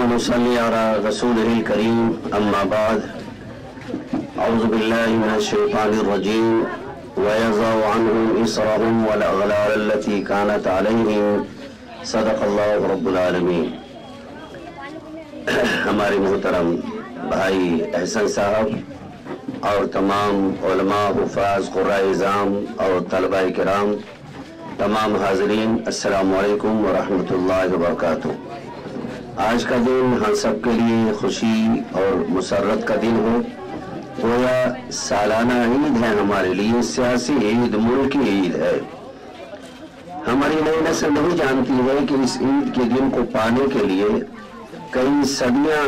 ونصلي على رسوله الكريم أما بعد أعوذ بالله من الشيطان الرجيم ويضع عنهم إصرهم والأغلال التي كانت عليهم صدق الله رب العالمين۔ ہمارے محترم بھائی احسن صاحب اور تمام علماء، حفاظ، قراء اعظام اور طلباء کرام، تمام حاضرین، السلام علیکم ورحمۃ اللہ وبرکاتہ۔ آج کا دن ہم سب کے لیے خوشی اور مسرت کا دن ہے۔ گویا سالانہ عید ہے ہمارے لیے، سیاسی عید، ملکی عید ہے۔ ہماری نئی نسل نہیں جانتی ہے کہ اس عید کے دن کو پانے کے لیے کئی صدیاں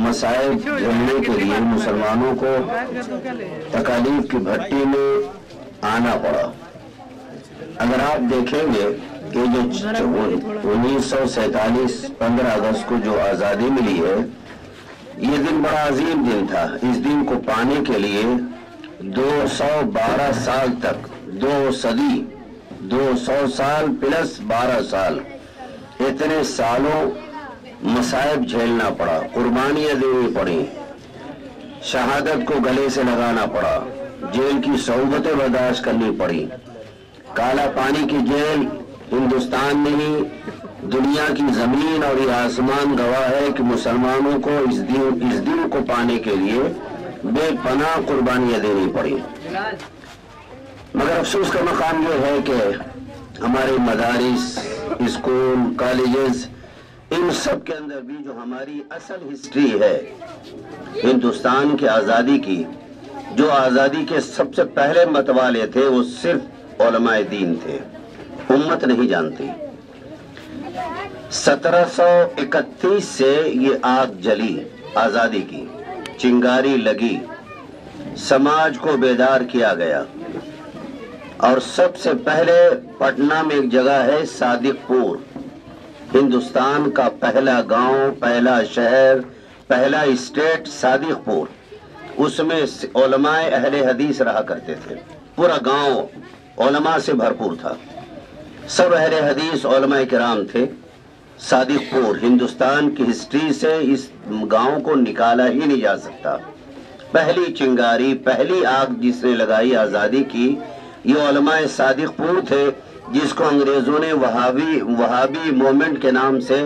مسائل جھیلنے کے لیے مسلمانوں کو تکالیف کی بھٹی میں آنا پڑا۔ اگر آپ دیکھیں گے کہ جو 1947 15 اگست کو جو آزادی ملی ہے، یہ دن بڑا عظیم دن تھا۔ اس دن کو پانے کے لیے 212 سال تک، 200 سال پلس 12 سال، اتنے سالوں مصائب جھیلنا پڑا، قربانیاں دینی پڑی، شہادت کو گلے سے لگانا پڑا، جیل کی صعوبتیں برداشت کرنی پڑی۔ کالا پانی کی جیل ہندوستان نہیں، دنیا کی زمین اور یہ آسمان گواہ ہے کہ مسلمانوں کو اس دن کو پانے کے لیے بے پناہ قربانیاں دینی پڑی۔ مگر افسوس کا مقام یہ ہے کہ ہمارے مدارس، اسکول، کالجز، ان سب کے اندر بھی جو ہماری اصل ہسٹری ہے ہندوستان کی آزادی کی، جو آزادی کے سب سے پہلے متوالے تھے، وہ صرف علماء دین تھے، امت نہیں جانتی۔ 1731 سے یہ آگ جلی، آزادی کی چنگاری لگی، سماج کو بیدار کیا گیا۔ اور سب سے پہلے پٹنہ میں ایک جگہ ہے صادق پور، ہندوستان کا پہلا گاؤں، پہلا شہر، پہلا اسٹیٹ صادق پور۔ اس میں علماء اہل حدیث رہا کرتے تھے، پورا گاؤں علماء سے بھرپور تھا، سب اہل حدیث علماء کرام تھے۔ صادق پور ہندوستان کی ہسٹری سے اس گاؤں کو نکالا ہی نہیں جا سکتا۔ پہلی چنگاری، پہلی آگ جس نے لگائی آزادی کی، یہ علماء صادق پور تھے، جس کو انگریزوں نے وہابی مومنٹ کے نام سے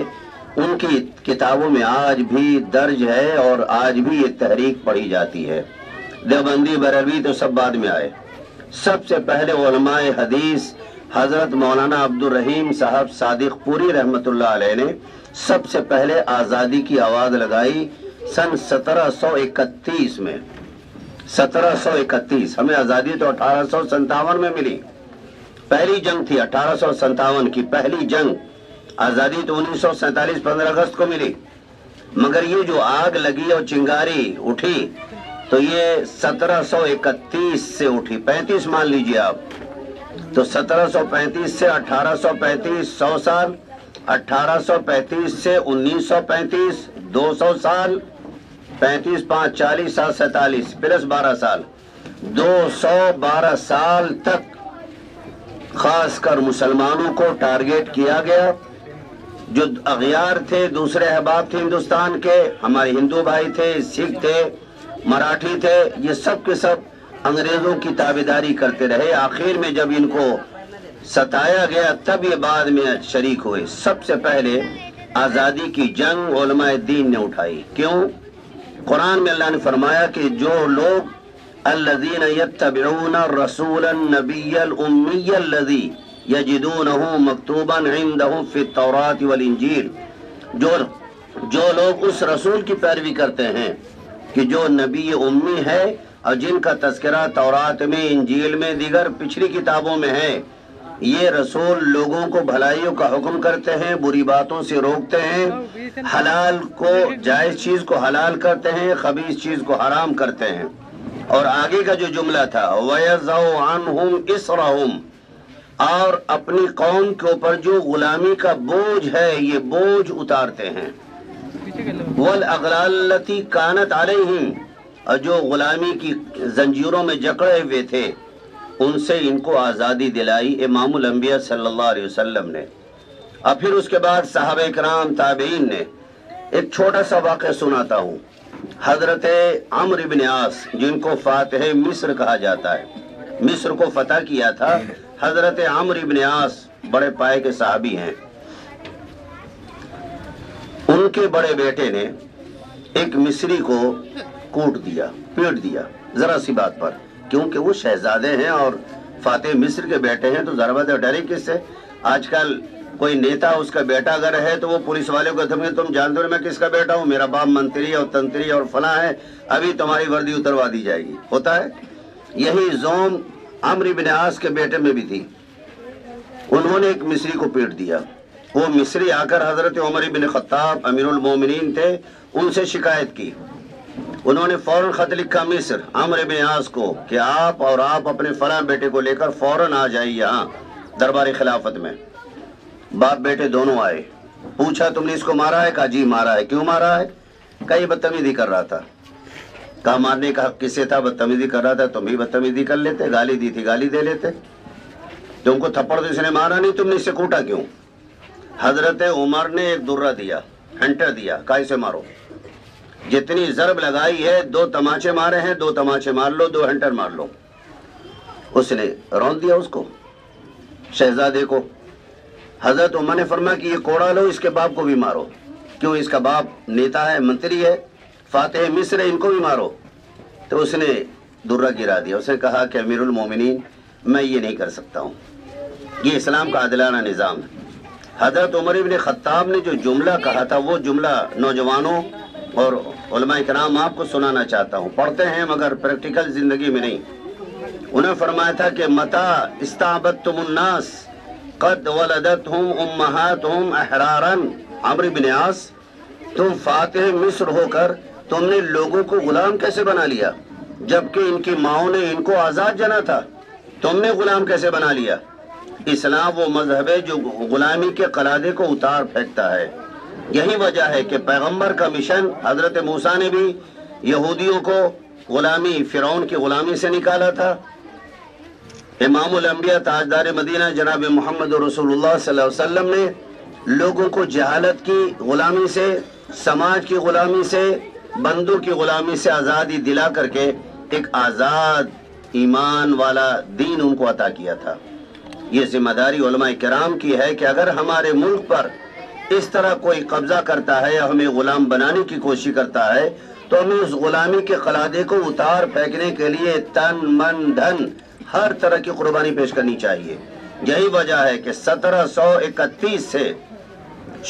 ان کی کتابوں میں آج بھی درج ہے، اور آج بھی یہ تحریک پڑھی جاتی ہے۔ دیوبندی، بریلوی تو سب بعد میں آئے۔ سب سے پہلے علماء حدیث حضرت مولانا عبدالرحیم صاحب صادق پوری رحمت اللہ علیہ نے سب سے پہلے آزادی کی آواز لگائی سن 1731 میں۔ 1731 ہمیں آزادی تو 1857 میں ملی، پہلی جنگ تھی 1857 کی پہلی جنگ۔ آزادی تو 1947 15 اگست کو ملی، مگر یہ جو آگ لگی اور چنگاری اٹھی تو یہ 1731 سے اٹھی، 35 مان لیجئے آپ، تو 1735 سے 1835 100 سال، 1835 سے 1935 200 سال، 35 5 40 7 47 پلس 12 سال، 212 سال تک خاص کر مسلمانوں کو ٹارگیٹ کیا گیا۔ جو اغیار تھے، دوسرے احباب تھے ہندوستان کے، ہمارے ہندو بھائی تھے، سکھ تھے، مراٹھی تھے، یہ سب کے سب انگریزوں کی تابعداری کرتے رہے۔ آخر میں جب ان کو ستایا گیا تب یہ بعد میں شریک ہوئے۔ سب سے پہلے آزادی کی جنگ علماء دین نے اٹھائی۔ کیوں؟ قرآن میں اللہ نے فرمایا کہ جو لوگ الذین یتبعون الرسول النبی الامی الذی یجدونہ مکتوبا عندہم فی التوراۃ والانجیل، جو لوگ اس رسول کی پیروی کرتے ہیں کہ جو نبی امی ہے اور جن کا تذکرہ تورات میں، انجیل میں، دیگر پچھلی کتابوں میں ہے، یہ رسول لوگوں کو بھلائیوں کا حکم کرتے ہیں، بری باتوں سے روکتے ہیں، حلال کو، جائز چیز کو حلال کرتے ہیں، خبیث چیز کو حرام کرتے ہیں۔ اور آگے کا جو جملہ تھا وَيَضَعُ عَنْهُمْ إِصْرَهُمْ، اور اپنی قوم کے اوپر جو غلامی کا بوجھ ہے یہ بوجھ اتارتے ہیں۔ وَالْأَغْلَالَ الَّتِي كَانَتْ عَلَيْهِمْ، اور جو غلامی کی زنجیروں میں جکڑے ہوئے تھے ان سے ان کو آزادی دلائی امام الانبیاء صلی اللہ علیہ وسلم نے۔ اور پھر اس کے بعد صحابہ کرام، تابعین نے ایک چھوٹا سا واقعہ سناتا ہوں. حضرت عمرو بن عاص جن کو فاتح مصر کہا جاتا ہے، مصر کو فتح کیا تھا حضرت عمرو بن عاص، بڑے پائے کے صحابی ہیں. ان کے بڑے بیٹے نے ایک مصری کو کوٹ دیا، پیٹ دیا، ذرا سی بات پر. کیونکہ وہ شہزادے ہیں اور فاتح مصر کے بیٹے ہیں تو ذرا بات ڈرے کس سے؟ آج کل کوئی نیتا اس کا بیٹا اگر ہے تو وہ پولیس والوں کو کہتے ہیں تم جانتے ہو میں کس کا بیٹا ہوں، میرا باپ منتری اور تنتری اور فلاں ہے، ابھی تمہاری وردی اتروا دی جائے گی. ہوتا ہے. یہی زوم عمرو بن عاص کے بیٹے میں بھی تھی. انہوں نے ایک مصری کو پیٹ دیا. وہ مصری آ کر حضرت عمر بن خطاب امیر المومنین تھے، ان سے شکایت کی. انہوں نے فوراً خط لکھا مصر عمرو بن عاص کو کہ آپ اپنے فلاں بیٹے کو لے کر فوراً آ جائیے یہاں دربار خلافت میں. باپ بیٹے دونوں آئے. پوچھا تم نے اس کو مارا ہے؟ کہا جی مارا ہے. کیوں مارا ہے؟ کہا یہ بدتمیزی کر رہا تھا. کہا مارنے کا حق کس سے تھا؟ بدتمیزی کر رہا تھا. تم بھی بدتمیزی کر لیتے، گالی دی تھی گالی دے لیتے. تم کو تھپڑ تو اس نے مارا نہیں، تم نے اس سے کوٹا کیوں؟ حضرت عمر نے ایک درہ دیا، ہنٹر دیا، کہا اسے مارو. جتنی ضرب لگائی ہے 2 تماچے مارے ہیں، 2 تماچے مار لو، 2 ہنٹر مار لو. اس نے رون دیا اس کو، شہزادے کو. حضرت عمر نے فرمایا کہ یہ کوڑا لو، اس کے باپ کو بھی مارو. کیوں؟ اس کا باپ نیتا ہے، منتری ہے، فاتح مصر ہے، ان کو بھی مارو. تو اس نے درہ گرا دیا. اس نے کہا کہ امیر المومنین میں یہ نہیں کر سکتا ہوں، یہ اسلام کا عادلانہ نظام ہے. حضرت عمر بن خطاب نے جو جملہ کہا تھا وہ جملہ نوجوانوں اور علماء کرام آپ کو سنانا چاہتا ہوں. پڑھتے ہیں مگر پریکٹیکل زندگی میں نہیں. انہوں نے فرمایا تھا کہ متا استعبدتم الناس قد ولدتهم امہاتهم احرارا. عمرو بن عاص، تم فاتح مصر ہو کر تم نے لوگوں کو غلام کیسے بنا لیا جبکہ ان کی ماؤں نے ان کو آزاد جنا تھا؟ تم نے غلام کیسے بنا لیا؟ اسلام وہ مذہب ہے جو غلامی کے قلادے کو اتار پھینکتا ہے. یہی وجہ ہے کہ پیغمبر کا مشن حضرت موسیٰ نے بھی یہودیوں کو غلامی، فرعون کی غلامی سے نکالا تھا. امام الانبیاء تاجدار مدینہ جناب محمد رسول اللہ صلی اللہ علیہ وسلم نے لوگوں کو جہالت کی غلامی سے، سماج کی غلامی سے، بندوں کی غلامی سے آزادی دلا کر کے ایک آزاد ایمان والا دین ان کو عطا کیا تھا. یہ ذمہ داری علماء کرام کی ہے کہ اگر ہمارے ملک پر اس طرح کوئی قبضہ کرتا ہے یا ہمیں غلام بنانے کی کوشش کرتا ہے تو ہمیں اس غلامی کے قلادے کو اتار پھینکنے کے لیے تن من دھن ہر طرح کی قربانی پیش کرنی چاہیے. یہی وجہ ہے کہ 1731 سے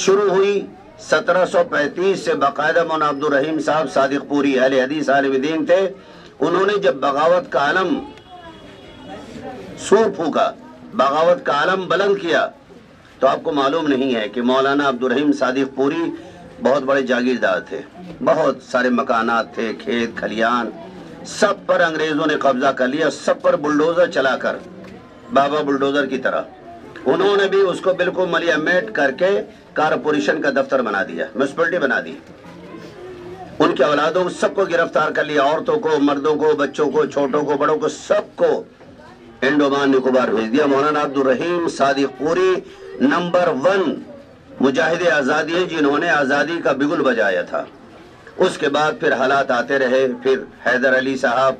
شروع ہوئی، 1735 سے باقاعدہ مولانا عبد الرحیم صاحب صادق پوری اہل حدیث عالم دین تھے. انہوں نے جب بغاوت کا علم سور پھونکا، بغاوت کا علم بلند کیا، تو آپ کو معلوم نہیں ہے کہ مولانا عبد الرحیم صادق پوری بہت بڑے جاگیردار تھے. بہت سارے مکانات تھے، کھیت کھلیان، سب پر انگریزوں نے قبضہ کر لیا، سب پر بلڈوزر چلا کر، بابا بلڈوزر کی طرح. انہوں نے بھی اس کو بالکل ملیامیٹ کر کے کارپوریشن کا دفتر بنا دیا، میونسپلٹی بنا دی. ان کے اولادوں کو سب کو گرفتار کر لیا، عورتوں کو، مردوں کو، بچوں کو، چھوٹوں کو، بڑوں کو، سب کو انڈومان نکوبار بھیج دیا. مولانا عبد الرحیم صادق پوری نمبر 1 مجاہد آزادی ہیں جنہوں نے آزادی کا بگل بجایا تھا. اس کے بعد پھر حالات آتے رہے. پھر حیدر علی صاحب،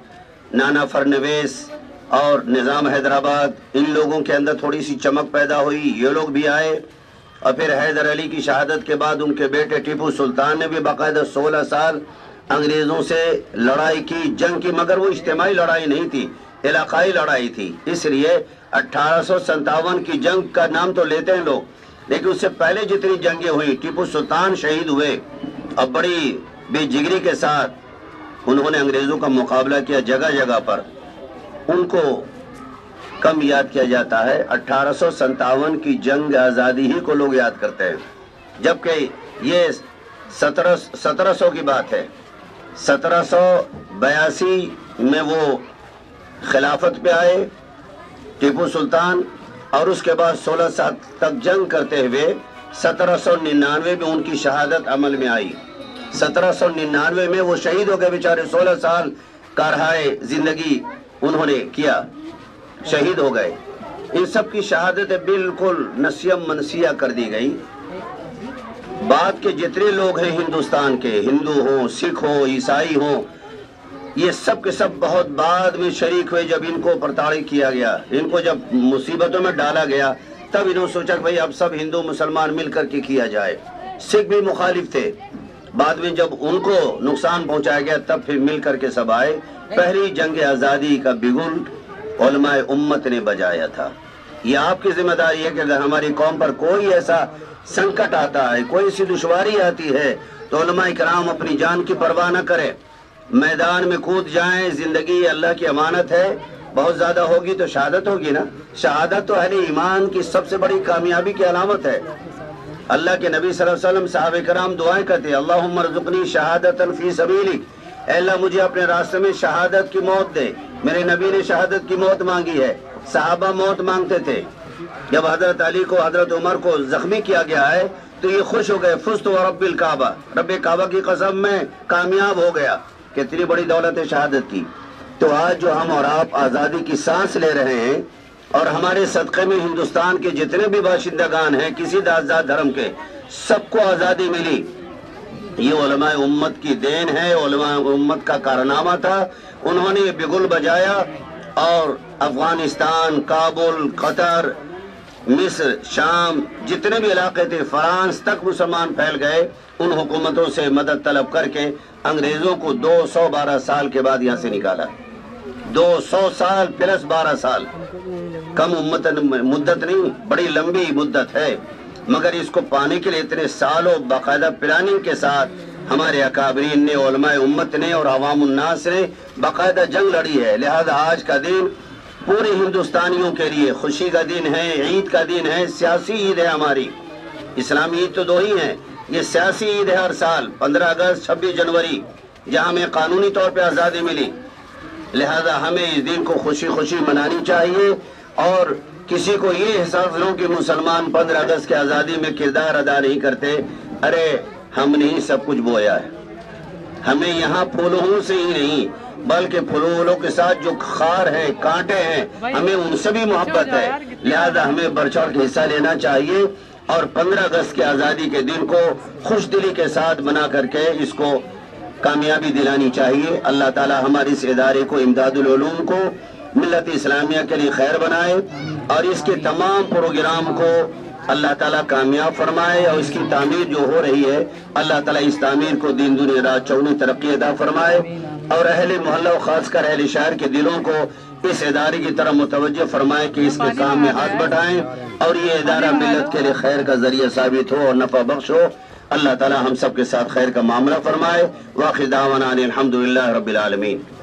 نانا فرنویس اور نظام حیدرآباد، ان لوگوں کے اندر تھوڑی سی چمک پیدا ہوئی، یہ لوگ بھی آئے. اور پھر حیدر علی کی شہادت کے بعد ان کے بیٹے ٹیپو سلطان نے بھی باقاعدہ 16 سال انگریزوں سے لڑائی کی، جنگ کی، مگر وہ اجتماعی لڑائی نہیں تھی، علاقائی لڑائی تھی. اس لیے 1857 کی جنگ کا نام تو لیتے ہیں لوگ، لیکن اس سے پہلے جتنی جنگیں ہوئی، ٹیپو سلطان شہید ہوئے اور بڑی بے جگری کے ساتھ انہوں نے انگریزوں کا مقابلہ کیا جگہ جگہ پر. ان کو کم یاد کیا جاتا ہے. 1857 کی جنگ آزادی ہی کو لوگ یاد کرتے ہیں، جبکہ یہ 1700 کی بات ہے. 1782 میں وہ خلافت پہ آئے ٹیپو سلطان، اور اس کے بعد 16 سال تک جنگ کرتے ہوئے 1799 میں ان کی شہادت عمل میں آئی. 1799 میں وہ شہید ہو گئے بیچارے. 16 سال کارہائے زندگی انہوں نے کیا، شہید ہو گئے. ان سب کی شہادت بالکل نسیم منسیہ کر دی گئی. بعد کے جتنے لوگ ہیں ہندوستان کے، ہندو ہوں، سکھ ہوں، عیسائی ہوں، یہ سب کے سب بہت بعد میں شریک ہوئے جب ان کو پرتاڑت کیا گیا، ان کو جب مصیبتوں میں ڈالا گیا، تب انہوں نے سوچا کہ بھئی اب سب ہندو مسلمان مل کر کے کیا جائے۔ سکھ بھی مخالف تھے، بعد میں جب ان کو نقصان پہنچایا گیا تب پھر مل کر کے سب آئے۔ پہلی جنگ آزادی کا بگل علماء امت نے بجایا تھا۔ یہ آپ کی ذمہ داری ہے کہ اگر ہماری قوم پر کوئی ایسا سنکٹ آتا ہے، کوئی ایسی دشواری آتی ہے، تو علماء کرام اپنی جان کی پرواہ نہ کریں، میدان میں کود جائیں۔ زندگی اللہ کی امانت ہے، بہت زیادہ ہوگی تو شہادت ہوگی نا۔ شہادت تو اہل ایمان کی سب سے بڑی کامیابی کی علامت ہے۔ اللہ کے نبی صلی اللہ علیہ وسلم صحابہ کرام دعائیں کرتے، اللہم ارزقنی شہادتا فی سبیلک، اے اللہ مجھے اپنے راستے میں شہادت کی موت دے۔ میرے نبی نے شہادت کی موت مانگی ہے، صحابہ موت مانگتے تھے۔ جب حضرت علی کو، حضرت عمر کو زخمی کیا گیا ہے تو یہ خوش ہو گئے، فزت ورب الکعبہ، رب کعبہ کی قسم میں کامیاب ہو گیا۔ کتنی بڑی دولت ہے شہادت کی۔ تو آج جو ہم اور آپ آزادی کی سانس لے رہے ہیں، اور ہمارے صدقے میں ہندوستان کے جتنے بھی باشندگان ہیں کسی ذات دھرم کے، سب کو آزادی ملی، یہ علماء امت کی دین ہے، علماء امت کا کارنامہ تھا۔ انہوں نے یہ بگل بجایا، اور افغانستان، کابل، قطر، مصر، شام، جتنے بھی علاقے تھے، فرانس تک مسلمان پھیل گئے، ان حکومتوں سے مدد طلب کر کے انگریزوں کو 212 سال کے بعد یہاں سے نکالا۔ 200 سال پلس 12 سال، کم مدت نہیں، بڑی لمبی مدت ہے، مگر اس کو پانے کے لیے اتنے سالوں باقاعدہ پلاننگ کے ساتھ ہمارے اکابرین نے، علماء امت نے اور عوام الناس نے باقاعدہ جنگ لڑی ہے۔ لہذا آج کا دن پورے ہندوستانیوں کے لیے خوشی کا دن ہے، عید کا دن ہے، سیاسی عید ہے ہماری۔ اسلامی عید تو دو ہی ہیں، یہ سیاسی عید ہے ہر سال، 15 اگست، 26 جنوری، جہاں ہمیں قانونی طور پہ آزادی ملی۔ لہذا ہمیں اس دن کو خوشی خوشی منانی چاہیے، اور کسی کو یہ احساس نہ ہو کہ مسلمان 15 اگست کی آزادی میں کردار ادا نہیں کرتے۔ ارے ہم نے ہی سب کچھ بویا ہے، ہمیں یہاں پھولوں سے ہی نہیں بلکہ پھولوں کے ساتھ جو خار ہیں، کانٹے ہیں، ہمیں ان سے بھی محبت ہے۔ لہذا ہمیں بڑھ چڑھ کے حصہ لینا چاہیے، اور 15 اگست کی آزادی کے دن کو خوش دلی کے ساتھ بنا کر کے اس کو کامیابی دلانی چاہیے۔ اللہ تعالی ہمارے اس ادارے کو، امداد العلوم کو، ملت اسلامیہ کے لیے خیر بنائے، اور اس کے تمام پروگرام کو اللہ تعالیٰ کامیاب فرمائے، اور اس کی تعمیر جو ہو رہی ہے اللہ تعالیٰ اس تعمیر کو دین دنیا رات چوگنی ترقی عطا فرمائے، اور اہل محلہ و خاص کر اہل شہر کے دلوں کو اس ادارے کی طرف متوجہ فرمائے کہ اس کے کام میں ہاتھ بٹھائیں، اور یہ ادارہ ملت کے لیے خیر کا ذریعہ ثابت ہو اور نفع بخش ہو۔ اللہ تعالیٰ ہم سب کے ساتھ خیر کا معاملہ فرمائے۔ وآخر دعوانا ان الحمدللہ رب العالمین۔